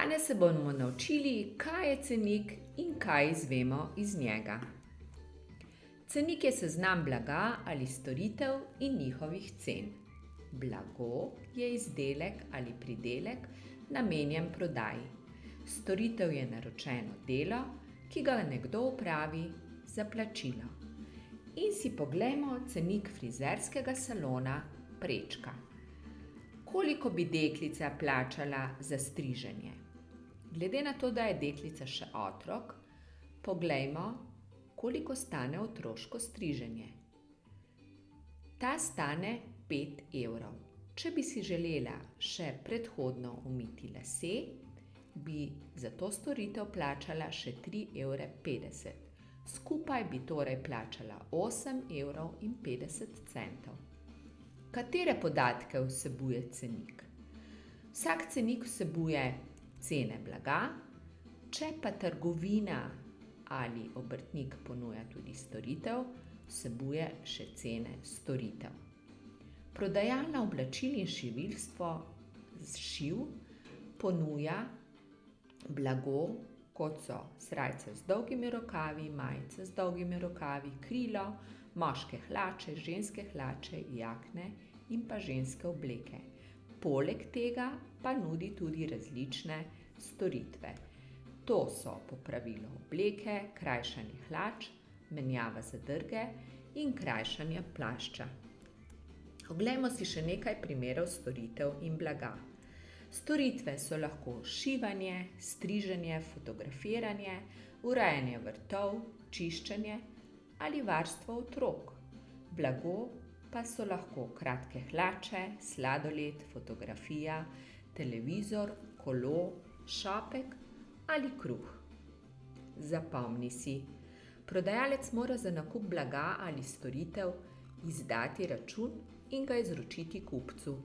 Danes se bomo naučili, kaj je cenik in kaj izvemo iz njega. Cenik je seznam blaga ali storitev in njihovih cen. Blago je izdelek ali pridelek, namenjen prodaji. Storitev je naročeno delo, ki ga nekdo opravi za plačilo. In si poglejmo cenik frizerskega salona Prečka. Koliko bi deklica plačala za striženje? Glede na to, da je deklica še otrok, poglejmo, koliko stane otroško striženje. Ta stane 5 evrov. Če bi si želela še predhodno umiti lase, bi za to storitev plačala še 3,50 evra. Skupaj bi torej plačala 8,50 evrov. Katere podatke vsebuje cenik? Vsak cenik vsebuje cene blaga, če pa trgovina ali obrtnik ponuja tudi storitev, vsebuje še cene storitev. Prodajalna oblačil in šiviljstvo šiv ponuja blago, kot so srajce z dolgimi rokavi, majice z dolgimi rokavi, krilo, moške hlače, ženske hlače, jakne in pa ženske obleke. Poleg tega pa nudi tudi različne storitve. To so popravilo obleke, krajšanje hlač, menjava zadrge in krajšanje plašča. Oglejmo si še nekaj primerov storitev in blaga. Storitve so lahko šivanje, striženje, fotografiranje, urejanje vrtov, čiščenje ali varstvo otrok. Blago pa so lahko kratke hlače, sladoled, fotografija, televizor, kolo, šopek ali kruh. Zapomni si, prodajalec mora za nakup blaga ali storitev izdati račun in ga izročiti kupcu.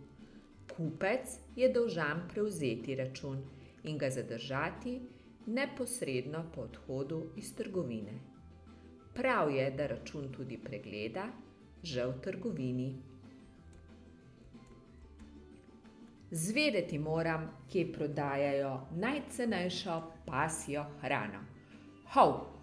Kupec je dolžan prevzeti račun in ga zadržati neposredno po odhodu iz trgovine. Prav je, da račun tudi pregleda že v trgovini. Zvedeti moram, kje prodajajo najcenejšo pasjo hrano. Hov!